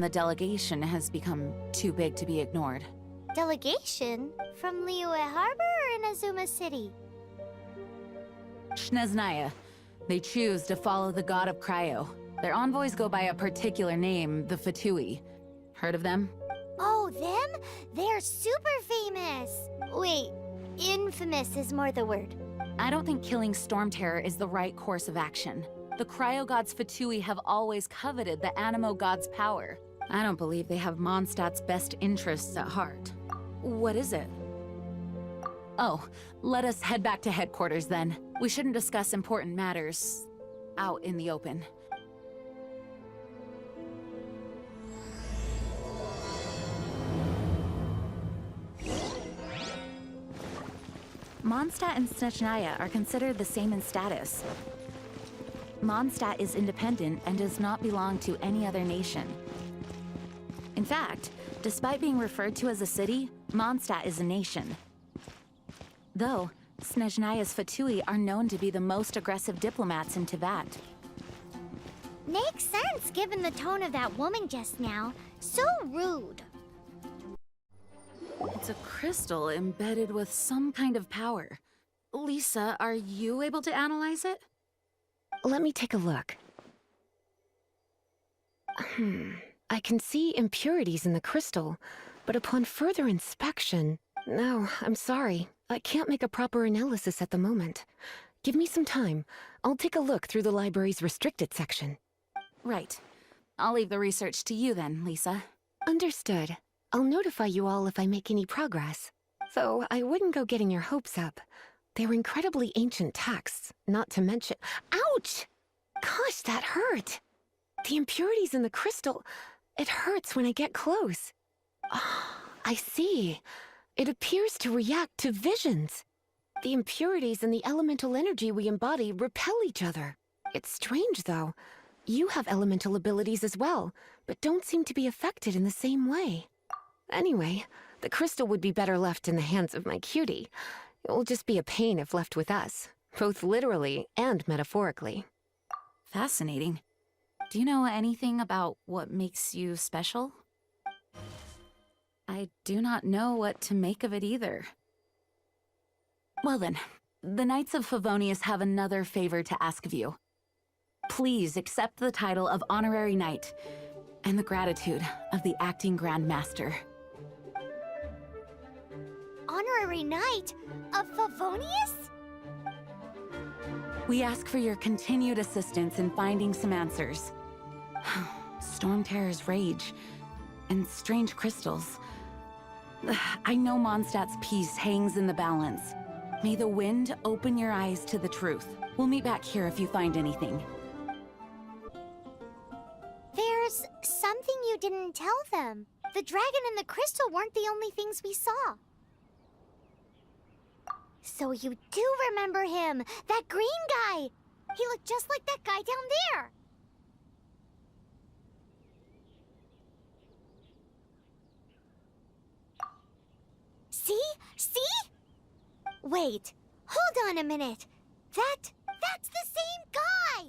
The delegation has become too big to be ignored. Delegation? From Liyue Harbor or Inazuma City? Snezhnaya. They choose to follow the god of Cryo. Their envoys go by a particular name, the Fatui. Heard of them? Oh, them? They're super famous! Wait, infamous is more the word. I don't think killing Storm Terror is the right course of action. The Cryo God's Fatui have always coveted the Animo God's power. I don't believe they have Mondstadt's best interests at heart. What is it? Oh, let us head back to headquarters then. We shouldn't discuss important matters out in the open. Mondstadt and Snezhnaya are considered the same in status. Mondstadt is independent and does not belong to any other nation. In fact, despite being referred to as a city, Mondstadt is a nation. Though, Snezhnaya's Fatui are known to be the most aggressive diplomats in Teyvat. Makes sense given the tone of that woman just now. So rude. It's a crystal embedded with some kind of power. Lisa, are you able to analyze it? Let me take a look. I can see impurities in the crystal, but upon further inspection... No, I'm sorry. I can't make a proper analysis at the moment. Give me some time. I'll take a look through the library's restricted section. Right. I'll leave the research to you then, Lisa. Understood. I'll notify you all if I make any progress. Though I wouldn't go getting your hopes up. They're incredibly ancient texts, not to mention... Ouch! Gosh, that hurt! The impurities in the crystal... It hurts when I get close. Oh, I see. It appears to react to visions. The impurities and the elemental energy we embody repel each other. It's strange, though. You have elemental abilities as well, but don't seem to be affected in the same way. Anyway, the crystal would be better left in the hands of my cutie. It will just be a pain if left with us, both literally and metaphorically. Fascinating. Do you know anything about what makes you special? I do not know what to make of it either. Well then, the Knights of Favonius have another favor to ask of you. Please accept the title of Honorary Knight and the gratitude of the Acting Grand Master. Honorary Knight of Favonius? We ask for your continued assistance in finding some answers. Storm Terror's rage and strange crystals. I know Mondstadt's peace hangs in the balance. May the wind open your eyes to the truth. We'll meet back here if you find anything. There's something you didn't tell them. The dragon and the crystal weren't the only things we saw. So you do remember him, that green guy! He looked just like that guy down there! See? See? Wait, hold on a minute. That's the same guy!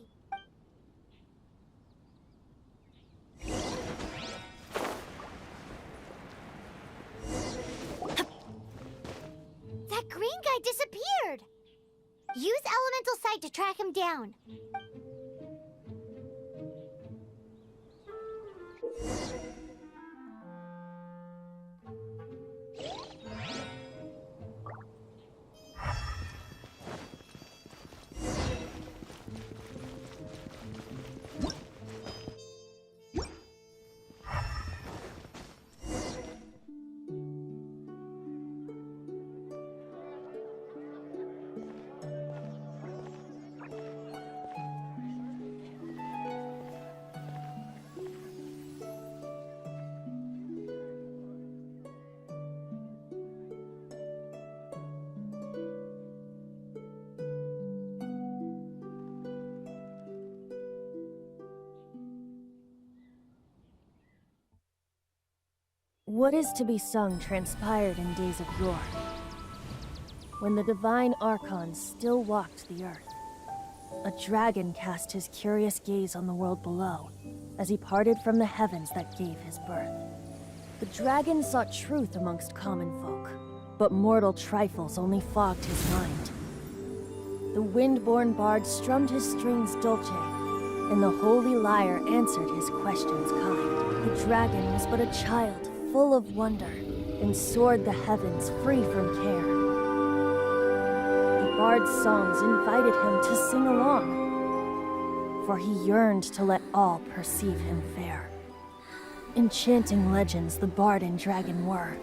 That green guy disappeared! Use elemental sight to track him down. What is to be sung transpired in days of yore, when the divine archons still walked the earth. A dragon cast his curious gaze on the world below, as he parted from the heavens that gave his birth. The dragon sought truth amongst common folk, but mortal trifles only fogged his mind. The wind-born bard strummed his strings dolce, and the holy lyre answered his questions kind. The dragon was but a child full of wonder, and soared the heavens free from care. The bard's songs invited him to sing along, for he yearned to let all perceive him fair. Enchanting legends the bard and dragon were,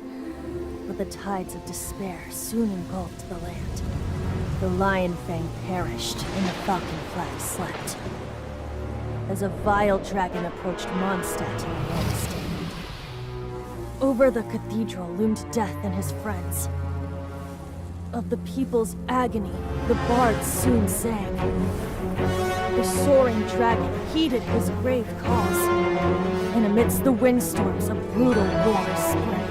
but the tides of despair soon engulfed the land. The lion fang perished, and the falcon flag slept, as a vile dragon approached Mondstadt in a long stand. Over the cathedral loomed death and his friends. Of the people's agony, the bard soon sang. The soaring dragon heeded his grave calls, and amidst the windstorms a brutal war spread.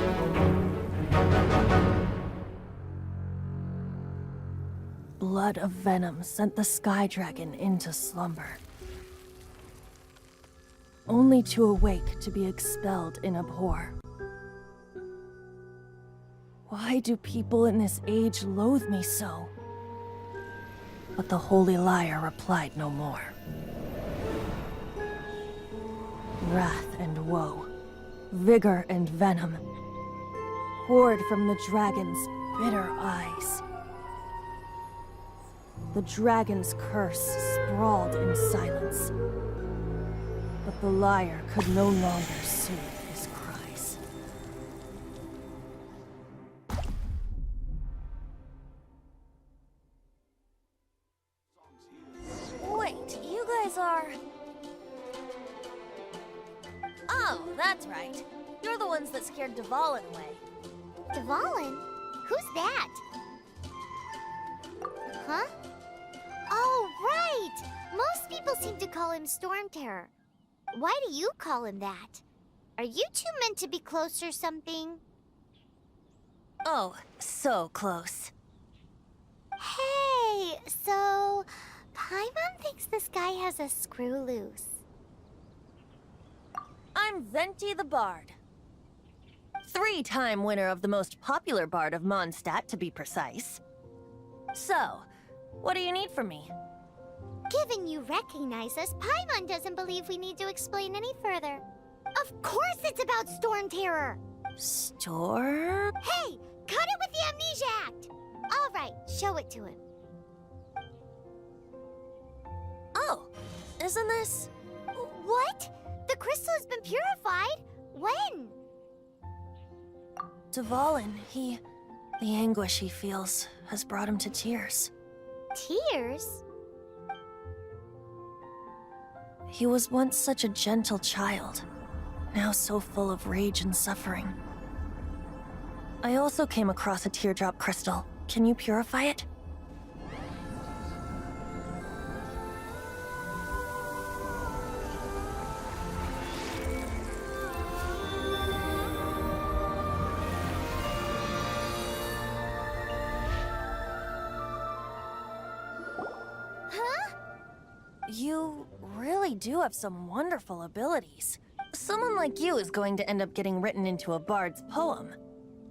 Blood of venom sent the sky dragon into slumber, only to awake to be expelled in abhor. Why do people in this age loathe me so? But the holy lyre replied no more. Wrath and woe, vigor and venom, poured from the dragon's bitter eyes. The dragon's curse sprawled in silence, but the lyre could no longer soothe his cries. Wait, you guys are... Oh, that's right. You're the ones that scared Dvalin away. Dvalin? Who's that? Huh? Oh, right! Most people seem to call him Storm Terror. Why do you call him that? Are you two meant to be close or something? Oh, so close. Hey, so... Paimon thinks this guy has a screw loose. I'm Venti the Bard. 3-time winner of the most popular bard of Mondstadt, to be precise. So, what do you need from me? Given you recognize us, Paimon doesn't believe we need to explain any further. Of course it's about Storm Terror! Storm? Hey! Cut it with the Amnesia Act! Alright, show it to him. Oh, isn't this... What? The crystal has been purified? When? Dvalin, the anguish he feels has brought him to tears. Tears? He was once such a gentle child, now so full of rage and suffering. I also came across a teardrop crystal. Can you purify it? You really do have some wonderful abilities. Someone like you is going to end up getting written into a bard's poem.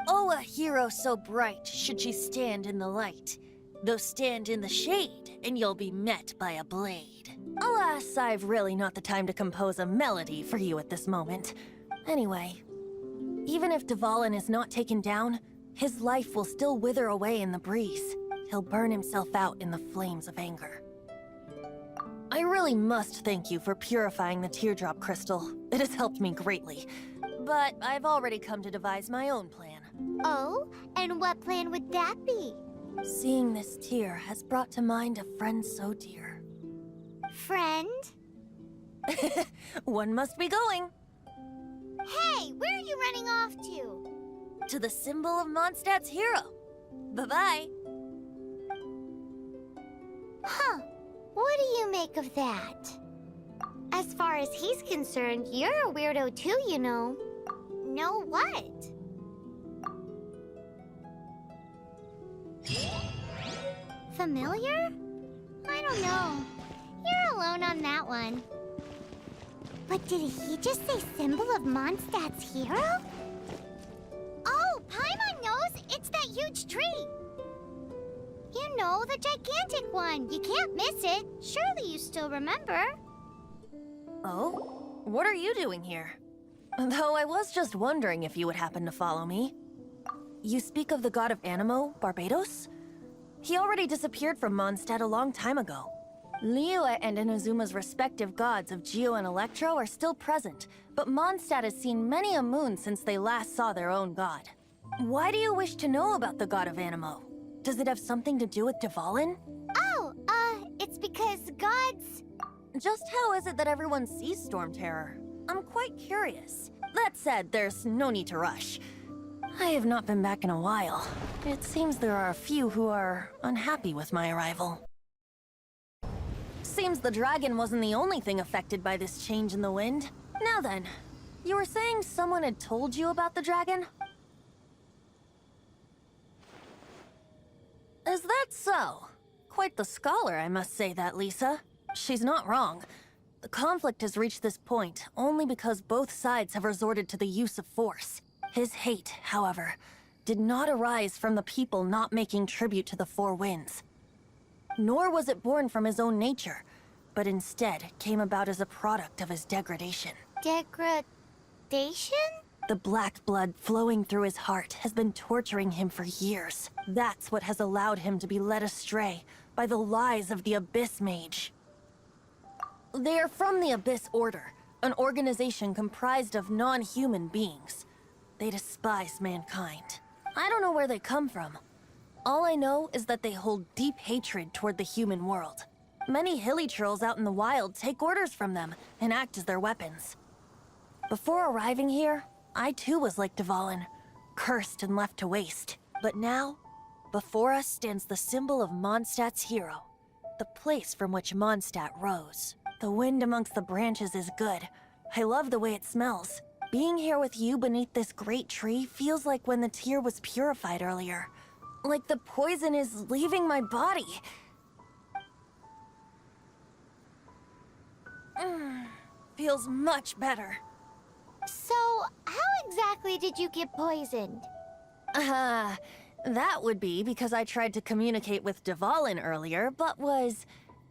Oh, a hero so bright should she stand in the light, though stand in the shade, and you'll be met by a blade. Alas, I've really not the time to compose a melody for you at this moment. Anyway, even if Dvalin is not taken down, his life will still wither away in the breeze. He'll burn himself out in the flames of anger. I really must thank you for purifying the teardrop crystal. It has helped me greatly. But I've already come to devise my own plan. Oh? And what plan would that be? Seeing this tear has brought to mind a friend so dear. Friend? One must be going. Hey, where are you running off to? To the symbol of Mondstadt's hero. Bye-bye. Huh. What do you make of that? As far as he's concerned, you're a weirdo too, you know. Know what? Familiar? I don't know. You're alone on that one. But did he just say symbol of Mondstadt's hero? Oh, Paimon knows! It's that huge tree! You know, the gigantic one. You can't miss it. Surely you still remember. Oh? What are you doing here? Though I was just wondering if you would happen to follow me. You speak of the god of Animo, Barbados? He already disappeared from Mondstadt a long time ago. Liyue and Inazuma's respective gods of Geo and Electro are still present, but Mondstadt has seen many a moon since they last saw their own god. Why do you wish to know about the god of Animo? Does it have something to do with Dvalin? Oh, it's because gods... Just how is it that everyone sees Storm Terror? I'm quite curious. That said, there's no need to rush. I have not been back in a while. It seems there are a few who are unhappy with my arrival. Seems the dragon wasn't the only thing affected by this change in the wind. Now then, you were saying someone had told you about the dragon? Is that so? Quite the scholar, I must say that, Lisa. She's not wrong. The conflict has reached this point only because both sides have resorted to the use of force. His hate, however, did not arise from the people not making tribute to the Four Winds. Nor was it born from his own nature, but instead came about as a product of his degradation. Degradation? The black blood flowing through his heart has been torturing him for years. That's what has allowed him to be led astray by the lies of the Abyss Mage. They are from the Abyss Order, an organization comprised of non-human beings. They despise mankind. I don't know where they come from. All I know is that they hold deep hatred toward the human world. Many hilly trolls out in the wild take orders from them and act as their weapons. Before arriving here, I too was like Dvalin, cursed and left to waste. But now, before us stands the symbol of Mondstadt's hero, the place from which Mondstadt rose. The wind amongst the branches is good. I love the way it smells. Being here with you beneath this great tree feels like when the tear was purified earlier. Like the poison is leaving my body. Feels much better. So, how exactly did you get poisoned? That would be because I tried to communicate with Dvalin earlier, but was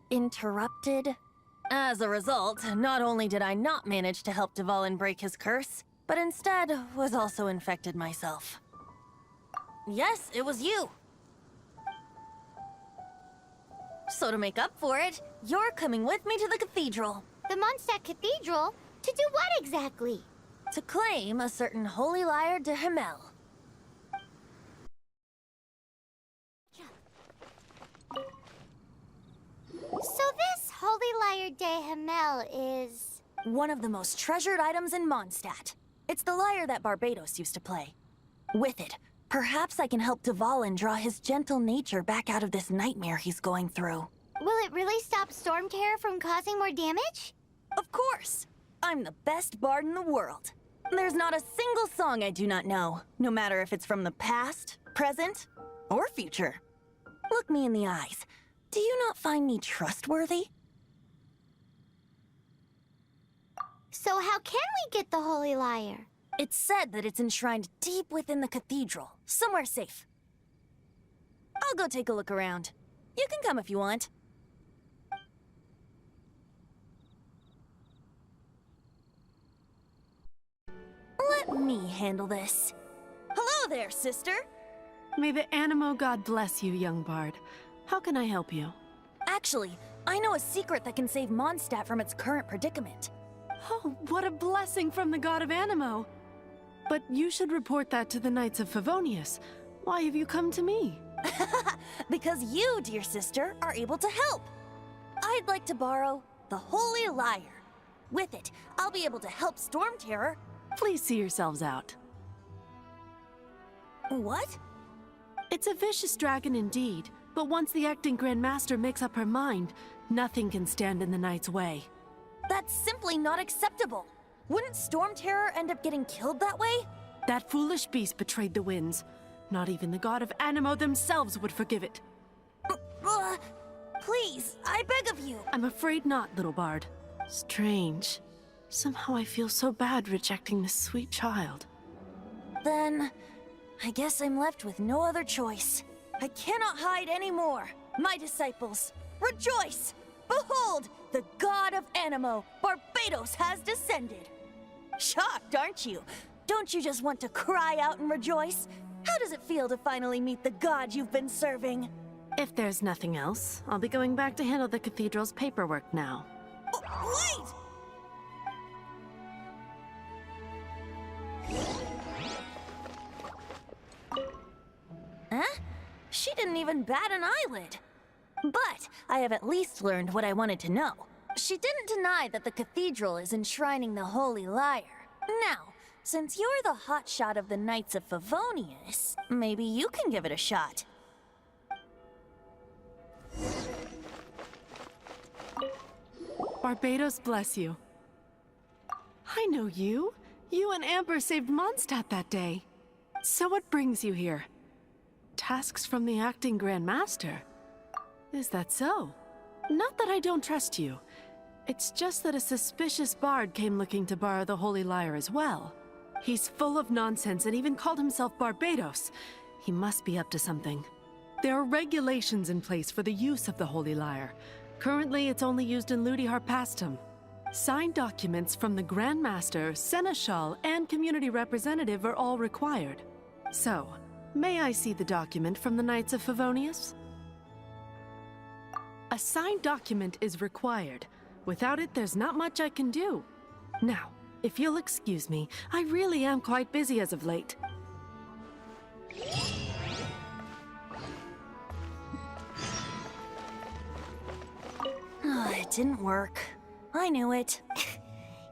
interrupted. As a result, not only did I not manage to help Dvalin break his curse, but instead was also infected myself. Yes, it was you. So to make up for it, you're coming with me to the cathedral. The Mondstadt Cathedral? To do what exactly? To claim a certain holy lyre de Himmel. So this Holy Lyre de Himmel is... one of the most treasured items in Mondstadt. It's the lyre that Barbados used to play. With it, perhaps I can help Dvalin draw his gentle nature back out of this nightmare he's going through. Will it really stop Storm Terror from causing more damage? Of course! I'm the best bard in the world. There's not a single song I do not know, no matter if it's from the past, present, or future. Look me in the eyes. Do you not find me trustworthy? So how can we get the Holy Lyre? It's said that it's enshrined deep within the cathedral, somewhere safe. I'll go take a look around. You can come if you want. Let me handle this. Hello there, sister! May the Animo god bless you, young bard. How can I help you? Actually, I know a secret that can save Mondstadt from its current predicament. Oh, what a blessing from the god of Animo! But you should report that to the Knights of Favonius. Why have you come to me? Because you, dear sister, are able to help. I'd like to borrow the Holy Lyre. With it, I'll be able to help Storm Terror. Please see yourselves out. What? It's a vicious dragon indeed, but once the acting Grand Master makes up her mind, nothing can stand in the Knight's way. That's simply not acceptable. Wouldn't Storm Terror end up getting killed that way? That foolish beast betrayed the winds. Not even the god of Animo themselves would forgive it. Please, I beg of you. I'm afraid not, little bard. Strange. Somehow I feel so bad rejecting this sweet child. Then, I guess I'm left with no other choice. I cannot hide anymore. My disciples, rejoice! Behold, the god of Animo, Barbados, has descended. Shocked, aren't you? Don't you just want to cry out and rejoice? How does it feel to finally meet the god you've been serving? If there's nothing else, I'll be going back to handle the cathedral's paperwork now. Oh, wait! Huh? She didn't even bat an eyelid. But I have at least learned what I wanted to know. She didn't deny that the cathedral is enshrining the Holy Lyre. Now, since you're the hotshot of the Knights of Favonius, maybe you can give it a shot. Barbados bless you. I know you. You and Amber saved Mondstadt that day. So what brings you here? Tasks from the acting Grand Master? Is that so? Not that I don't trust you. It's just that a suspicious bard came looking to borrow the Holy Lyre as well. He's full of nonsense and even called himself Barbados. He must be up to something. There are regulations in place for the use of the Holy Lyre. Currently, it's only used in Ludi Harpastum. Signed documents from the Grand Master, Seneschal, and Community Representative are all required. So, may I see the document from the Knights of Favonius? A signed document is required. Without it, there's not much I can do. Now, if you'll excuse me, I really am quite busy as of late. It didn't work. I knew it.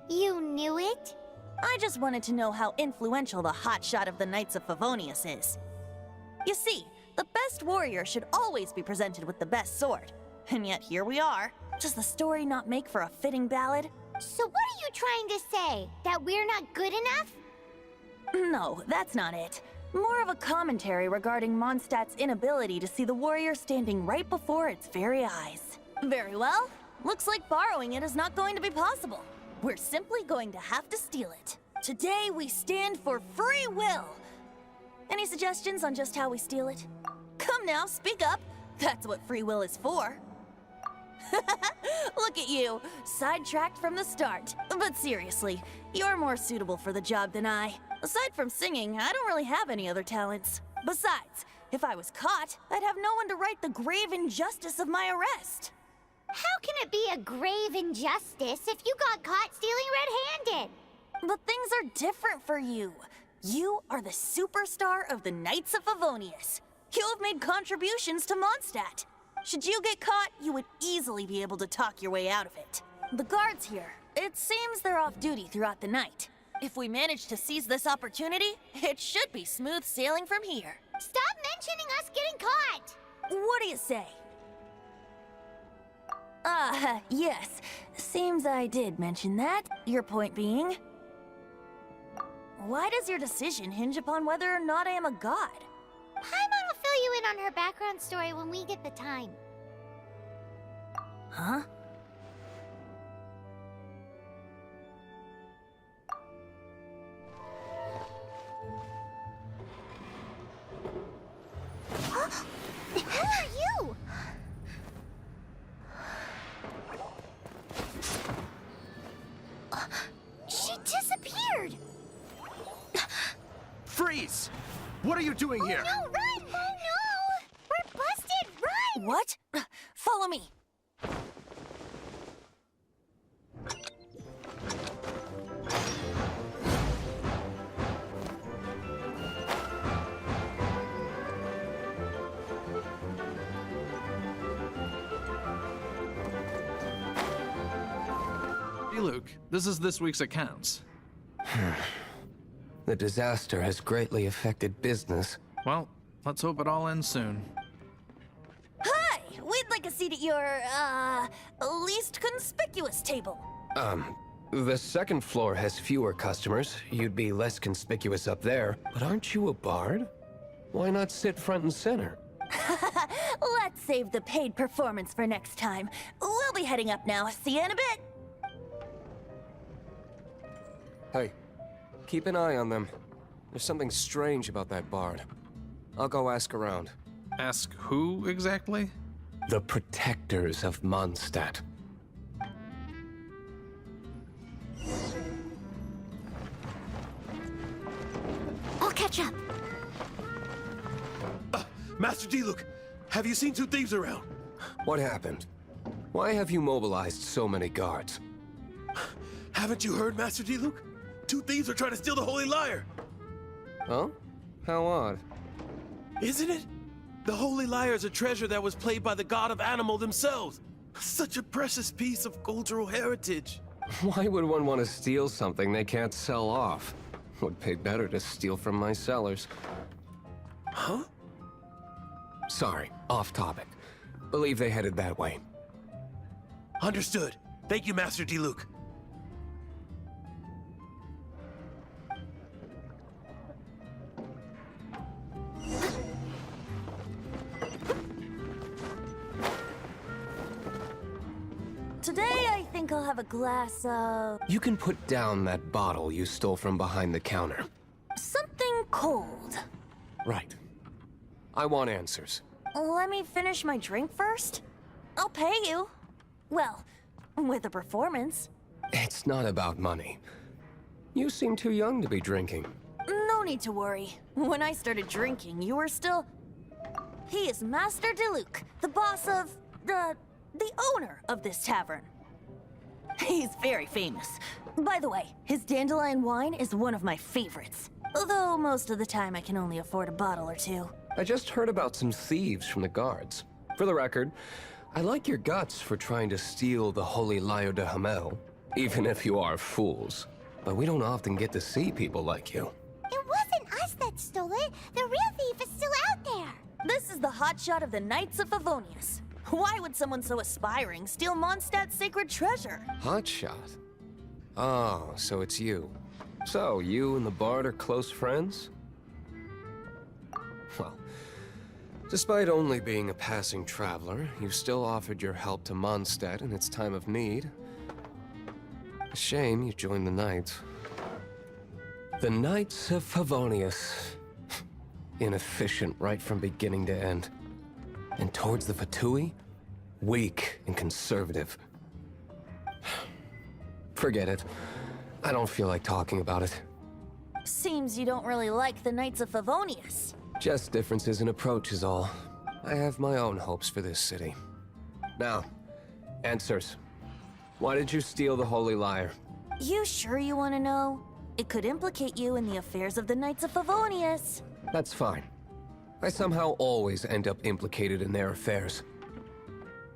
You knew it? I just wanted to know how influential the hotshot of the Knights of Favonius is. You see, the best warrior should always be presented with the best sword. And yet here we are. Does the story not make for a fitting ballad? So what are you trying to say? That we're not good enough? No, that's not it. More of a commentary regarding Mondstadt's inability to see the warrior standing right before its very eyes. Very well. Looks like borrowing it is not going to be possible. We're simply going to have to steal it. Today we stand for free will. Any suggestions on just how we steal it? Come now, speak up. That's what free will is for. Look at you, sidetracked from the start. But seriously, you're more suitable for the job than I. Aside from singing, I don't really have any other talents. Besides, if I was caught, I'd have no one to right the grave injustice of my arrest. How can it be a grave injustice if you got caught stealing red-handed? But things are different for you. You are the superstar of the Knights of Favonius. You have made contributions to Mondstadt. Should you get caught, you would easily be able to talk your way out of it. The guards here, it seems they're off duty throughout the night. If we manage to seize this opportunity, it should be smooth sailing from here. Stop mentioning us getting caught! What do you say? Yes. Seems I did mention that. Your point being? Why does your decision hinge upon whether or not I am a god? Paimon will fill you in on her background story when we get the time. Huh? Who are you? She disappeared! Freeze! What are you doing here? No, run! Oh no! We're busted! Run! What? Follow me. Hey Luke, this is this week's accounts. The disaster has greatly affected business. Well, let's hope it all ends soon. Hi! We'd like a seat at your, least conspicuous table. The second floor has fewer customers. You'd be less conspicuous up there. But aren't you a bard? Why not sit front and center? Let's save the paid performance for next time. We'll be heading up now. See you in a bit. Hey, keep an eye on them. There's something strange about that bard. I'll go ask around. Ask who exactly? The protectors of Mondstadt. I'll catch up. Master Diluc, have you seen two thieves around? What happened? Why have you mobilized so many guards? Haven't you heard, Master Diluc? Two thieves are trying to steal the Holy Lyre. Huh? How odd. Isn't it? The Holy Lyre is a treasure that was played by the god of animal themselves. Such a precious piece of cultural heritage. Why would one want to steal something they can't sell off? Would pay better to steal from my sellers. Huh? Sorry, off topic. Believe they headed that way. Understood. Thank you, Master Diluc. Today, I think I'll have a glass of... You can put down that bottle you stole from behind the counter. something cold. Right. I want answers. Let me finish my drink first. I'll pay you. Well, with a performance. It's not about money. You seem too young to be drinking. No need to worry. When I started drinking, you were still... He is Master Diluc, the boss of... the owner of this tavern. He's very famous. By the way, his dandelion wine is one of my favorites. Although most of the time I can only afford a bottle or two. I just heard about some thieves from the guards. For the record, I like your guts for trying to steal the Holy Lyre de Hamel, even if you are fools. But we don't often get to see people like you. It wasn't us that stole it. The real thief is still out there. This is the hotshot of the Knights of Favonius. Why would someone so aspiring steal Mondstadt's sacred treasure? Hotshot? Oh, so it's you. So, you and the Bard are close friends? Well, despite only being a passing traveler, you still offered your help to Mondstadt in its time of need. A shame you joined the Knights. The Knights of Favonius. Inefficient right from beginning to end. And towards the Fatui, weak and conservative. Forget it. I don't feel like talking about it. Seems you don't really like the Knights of Favonius. Just differences in approach is all. I have my own hopes for this city. Now, answers. Why did you steal the Holy Lyre? You sure you want to know? It could implicate you in the affairs of the Knights of Favonius. That's fine. I somehow always end up implicated in their affairs.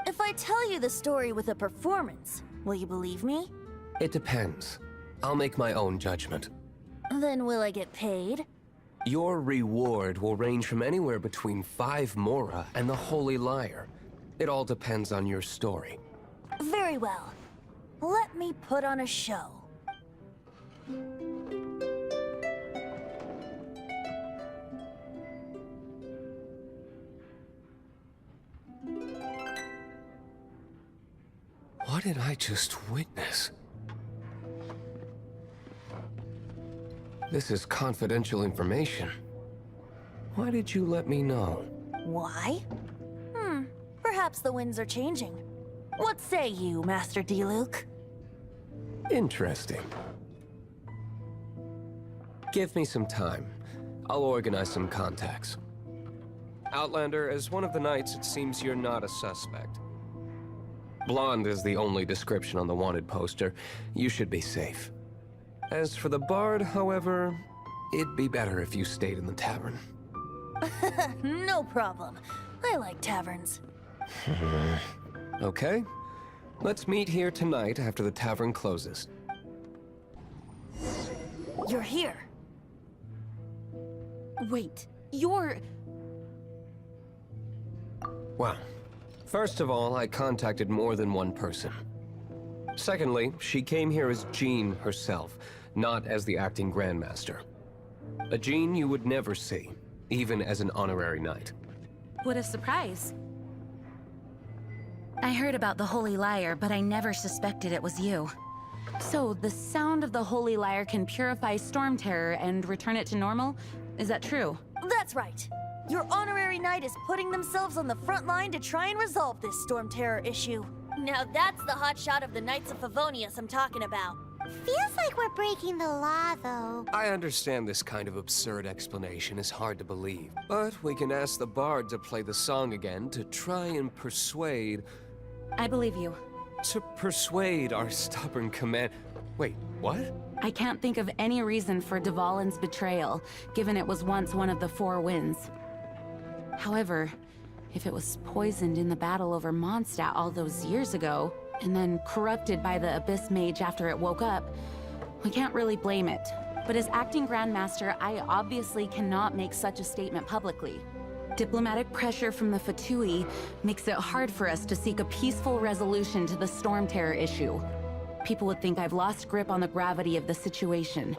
If I tell you the story with a performance, will you believe me? It depends. I'll make my own judgment. Then will I get paid? Your reward will range from anywhere between 5 Mora and the Holy Lyre. It all depends on your story. Very well. Let me put on a show. What did I just witness? This is confidential information. Why did you let me know? Why? Perhaps the winds are changing. What say you, Master Diluc? Interesting. Give me some time. I'll organize some contacts. Outlander, as one of the knights, it seems you're not a suspect. Blonde is the only description on the wanted poster. You should be safe. As for the Bard, however, it'd be better if you stayed in the tavern. No problem. I like taverns. Okay. Let's meet here tonight after the tavern closes. You're here. Wait, you're... Well, first of all, I contacted more than one person. Secondly, she came here as Jean herself, not as the acting Grandmaster. A Jean you would never see, even as an honorary knight. What a surprise. I heard about the Holy Lyre, but I never suspected it was you. So, the sound of the Holy Lyre can purify Storm Terror and return it to normal? Is that true? That's right. Your honorary knight is putting themselves on the front line to try and resolve this Storm Terror issue. Now that's the hotshot of the Knights of Favonius I'm talking about. Feels like we're breaking the law, though. I understand this kind of absurd explanation is hard to believe, but we can ask the bard to play the song again to try and persuade... I believe you. To persuade our stubborn command... Wait, what? I can't think of any reason for Dvalin's betrayal, given it was once one of the Four Winds. However, if it was poisoned in the battle over Mondstadt all those years ago, and then corrupted by the Abyss Mage after it woke up, we can't really blame it. But as acting Grandmaster, I obviously cannot make such a statement publicly. Diplomatic pressure from the Fatui makes it hard for us to seek a peaceful resolution to the Storm Terror issue. People would think I've lost grip on the gravity of the situation.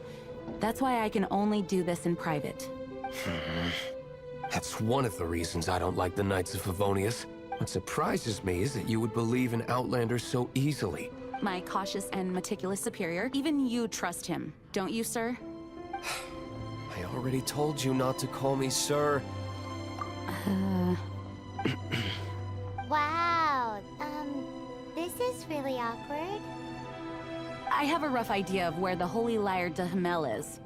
That's why I can only do this in private. That's one of the reasons I don't like the Knights of Favonius. What surprises me is that you would believe in Outlanders so easily. My cautious and meticulous superior, even you trust him, don't you, sir? I already told you not to call me sir. Wow, this is really awkward. I have a rough idea of where the Holy Lyre de Himmel is.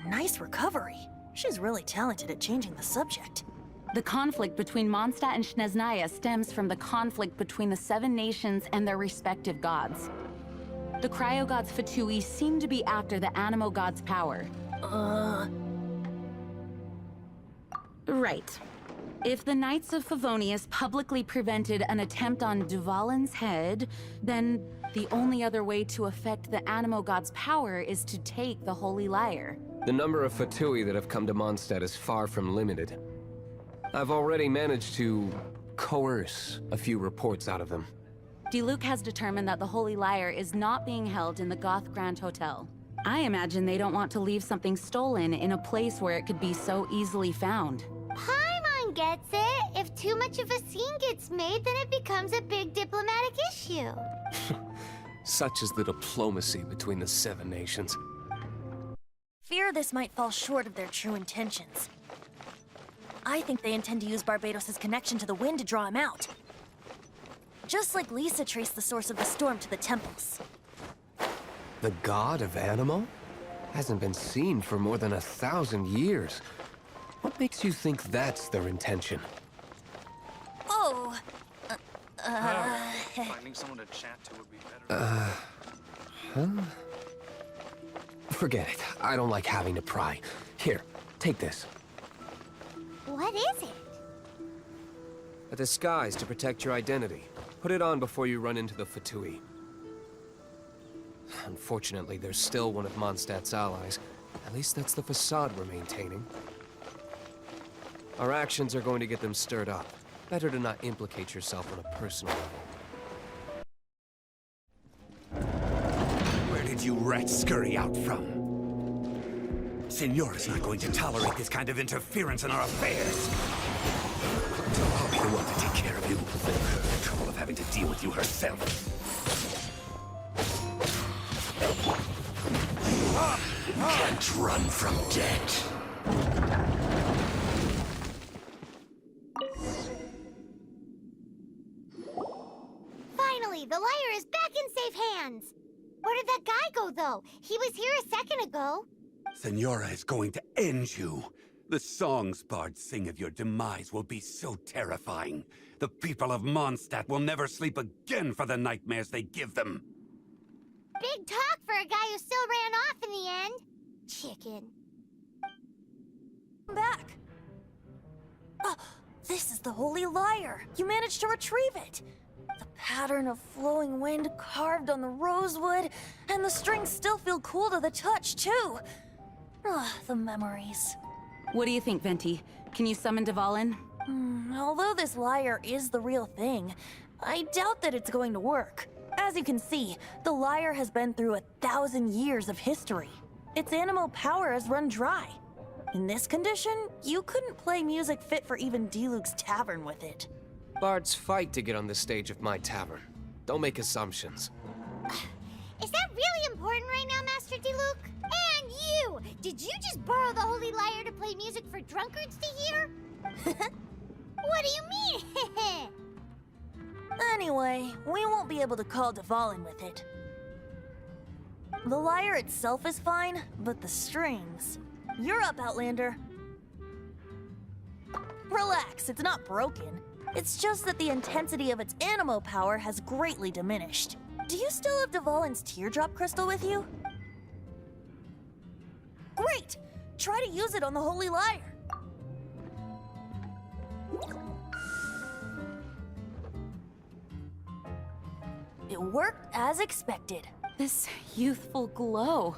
Nice recovery. She's really talented at changing the subject. The conflict between Mondstadt and Snezhnaya stems from the conflict between the Seven Nations and their respective gods. The Cryo Gods Fatui seem to be after the Animo God's power. Right. If the Knights of Favonius publicly prevented an attempt on Dvalin's head, then the only other way to affect the Animo God's power is to take the Holy Lyre. The number of Fatui that have come to Mondstadt is far from limited. I've already managed to coerce a few reports out of them. Diluc has determined that the Holy Lyre is not being held in the Goth Grand Hotel. I imagine they don't want to leave something stolen in a place where it could be so easily found. Paimon gets it. If too much of a scene gets made, then it becomes a big diplomatic issue. Such is the diplomacy between the Seven Nations. Fear this might fall short of their true intentions. I think they intend to use Barbados' connection to the wind to draw him out. Just like Lisa traced the source of the storm to the temples. The god of Animo? Hasn't been seen for more than 1,000 years. What makes you think that's their intention? Oh, Finding someone to chat to would be better. Forget it. I don't like having to pry. Here, take this. What is it? A disguise to protect your identity. Put it on before you run into the Fatui. Unfortunately, there's still one of Mondstadt's allies. At least that's the facade we're maintaining. Our actions are going to get them stirred up. Better to not implicate yourself on a personal level. Where did you rats scurry out from? Signora's not going to tolerate this kind of interference in our affairs. So I'll be the one to take care of you. Save her the trouble of having to deal with you herself. You can't run from death. Finally, the lyre is back in safe hands. Where did that guy go, though? He was here a second ago. Signora is going to end you. The songs bards sing of your demise will be so terrifying. The people of Mondstadt will never sleep again for the nightmares they give them. Big talk for a guy who still ran off in the end. Chicken. I'm back. Oh, this is the Holy Lyre. You managed to retrieve it. The pattern of flowing wind carved on the rosewood, and the strings still feel cool to the touch, too. Ah, the memories. What do you think, Venti? Can you summon Dvalin? Although this lyre is the real thing, I doubt that it's going to work. As you can see, the lyre has been through 1,000 years of history. Its animal power has run dry. In this condition, you couldn't play music fit for even Diluc's tavern with it. Bards fight to get on the stage of my tavern. Don't make assumptions. Is that really important right now, Master Diluc? And you! Did you just borrow the Holy Lyre to play music for drunkards to hear? What do you mean? Anyway, we won't be able to call Dvalin with it. The lyre itself is fine, but the strings... You're up, Outlander. Relax, it's not broken. It's just that the intensity of its animo power has greatly diminished. Do you still have Dvalin's teardrop crystal with you? Great! Try to use it on the Holy Lyre. It worked as expected. This youthful glow.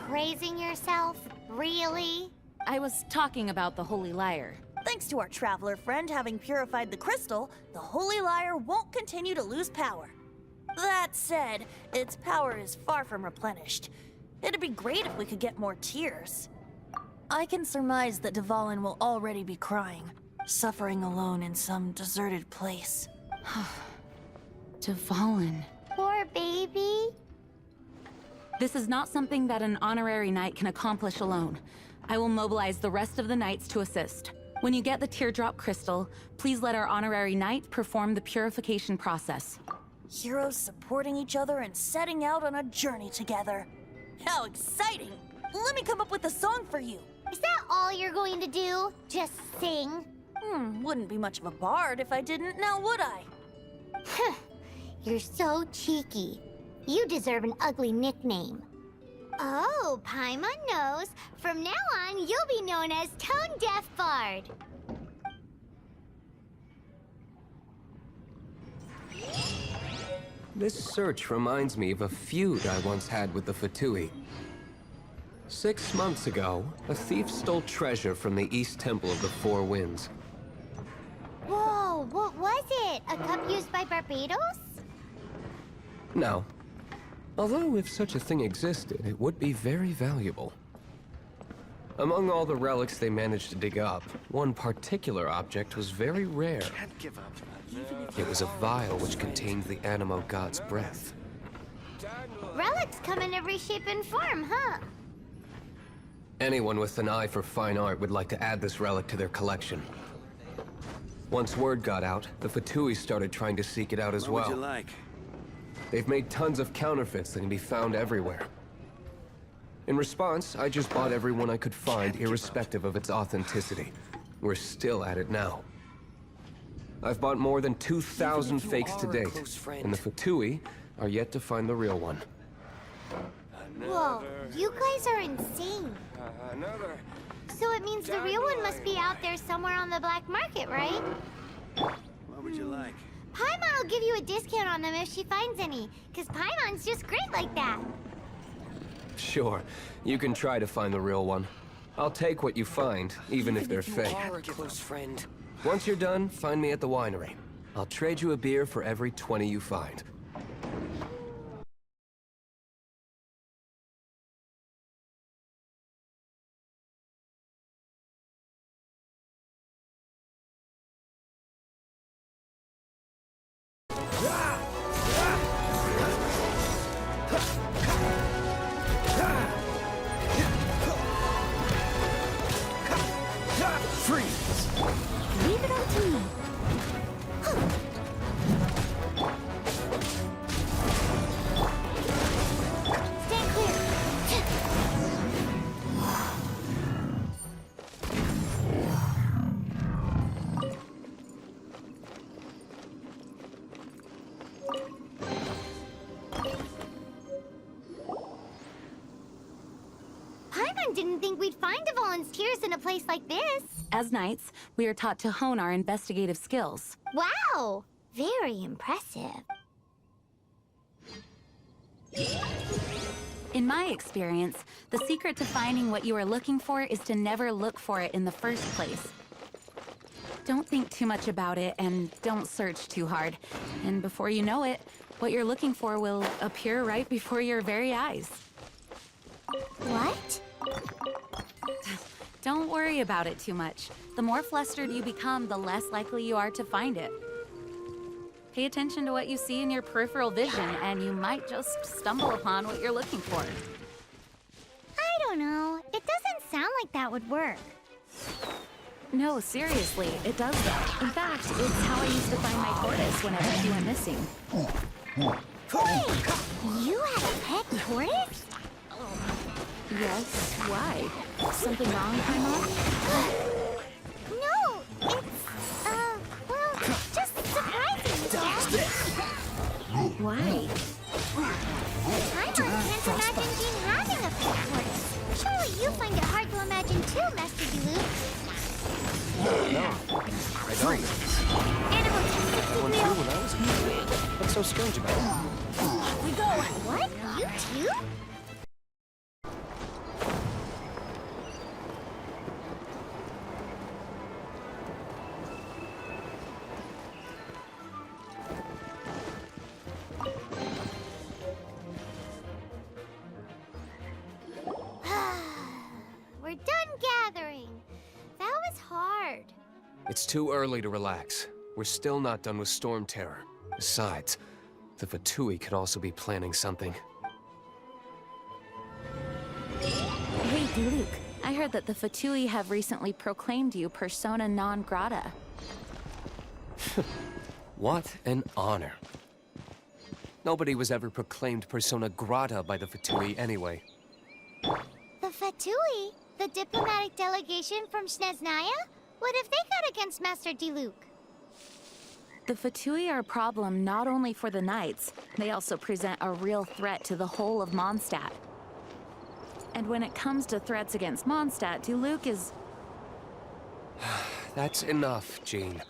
Praising yourself? Really? I was talking about the Holy Lyre. Thanks to our traveler friend having purified the crystal, the Holy Lyre won't continue to lose power. That said, its power is far from replenished. It'd be great if we could get more tears. I can surmise that Dvalin will already be crying, suffering alone in some deserted place. Dvalin. Poor baby. This is not something that an honorary knight can accomplish alone. I will mobilize the rest of the knights to assist. When you get the teardrop crystal, please let our honorary knight perform the purification process. Heroes supporting each other and setting out on a journey together. How exciting! Let me come up with a song for you. Is that all you're going to do? Just sing? Wouldn't be much of a bard if I didn't, now would I? You're so cheeky. You deserve an ugly nickname. Oh, Paimon knows. From now on, you'll be known as Tone Deaf Bard. This search reminds me of a feud I once had with the Fatui. 6 months ago, a thief stole treasure from the East Temple of the Four Winds. Whoa, what was it? A cup used by Barbados? No. Although if such a thing existed, it would be very valuable. Among all the relics they managed to dig up, one particular object was very rare. Can't give up. It was a vial which contained the Animo god's breath. Relics come in every shape and form, huh? Anyone with an eye for fine art would like to add this relic to their collection. Once word got out, the Fatui started trying to seek it out as well. What would you like? They've made tons of counterfeits that can be found everywhere. In response, I just bought everyone I could find, irrespective of its authenticity. We're still at it now. I've bought more than 2,000 fakes to date, and the Fatui are yet to find the real one. Whoa, you guys are insane. So it means the real one must be out there somewhere on the black market, right? What would you like? Paimon will give you a discount on them if she finds any, because Paimon's just great like that. Sure, you can try to find the real one. I'll take what you find, even if they're fake. Once you're done, find me at the winery. I'll trade you a beer for every 20 you find. Leave it up to me. Stand clear. Paimon didn't think we'd find Dvalin's tears in a place like this. As knights, we are taught to hone our investigative skills. Wow! Very impressive. In my experience, the secret to finding what you are looking for is to never look for it in the first place. Don't think too much about it and don't search too hard. And before you know it, what you're looking for will appear right before your very eyes. What? Don't worry about it too much. The more flustered you become, the less likely you are to find it. Pay attention to what you see in your peripheral vision, and you might just stumble upon what you're looking for. I don't know. It doesn't sound like that would work. No, seriously, it does though. In fact, it's how I used to find my tortoise whenever she went missing. Wait! You had a pet tortoise? Yes, why? Something wrong, Paimon? No, it's, well, just surprising, Dad. Why? Paimon can't imagine Jean having a pet tortoise. Surely you find it hard to imagine too, Master Diluc. I don't. Animal One too when I was a kid. What's so strange about it? we go. What? You too? We're done gathering. That was hard. It's too early to relax. We're still not done with Storm Terror. Besides, the Fatui could also be planning something. Hey, Diluc, I heard that the Fatui have recently proclaimed you persona non grata. What an honor. Nobody was ever proclaimed persona grata by the Fatui anyway. The Fatui? The diplomatic delegation from Snezhnaya? What have they got against Master Diluc? The Fatui are a problem not only for the Knights, they also present a real threat to the whole of Mondstadt. And when it comes to threats against Mondstadt, Diluc is... That's enough, Jean.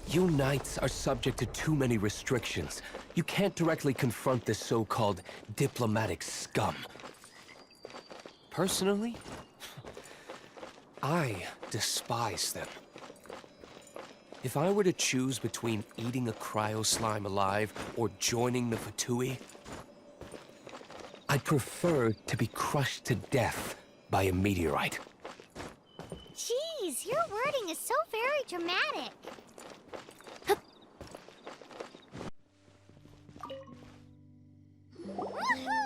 You Knights are subject to too many restrictions. You can't directly confront this so-called diplomatic scum. Personally, I despise them. If I were to choose between eating a cryo slime alive or joining the Fatui, I'd prefer to be crushed to death by a meteorite. Jeez, your wording is so very dramatic. Woohoo!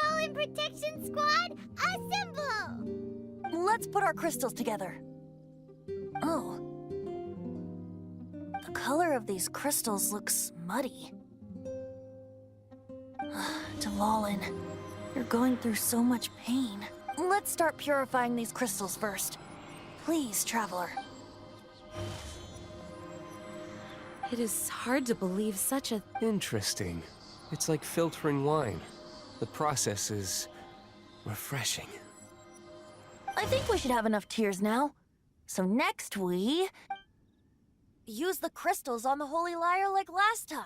Fallen Protection Squad, assemble! Let's put our crystals together. Oh. The color of these crystals looks muddy. Dvalin, you're going through so much pain. Let's start purifying these crystals first. Please, Traveler. It is hard to believe such a... Interesting. It's like filtering wine. The process is refreshing. I think we should have enough tears now. So next we... use the crystals on the Holy Lyre like last time.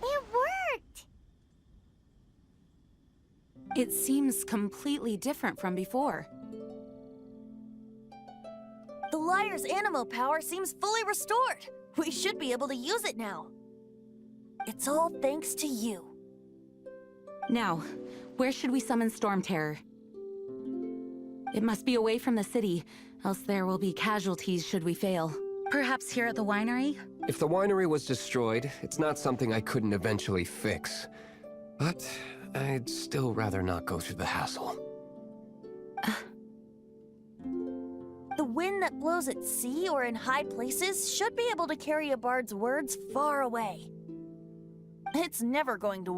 It worked! It seems completely different from before. The Lyre's animo power seems fully restored. We should be able to use it now. It's all thanks to you. Now, where should we summon Storm Terror? It must be away from the city, else there will be casualties should we fail. Perhaps here at the winery? If the winery was destroyed, it's not something I couldn't eventually fix. But I'd still rather not go through the hassle. The wind that blows at sea or in high places should be able to carry a bard's words far away. It's never going to work.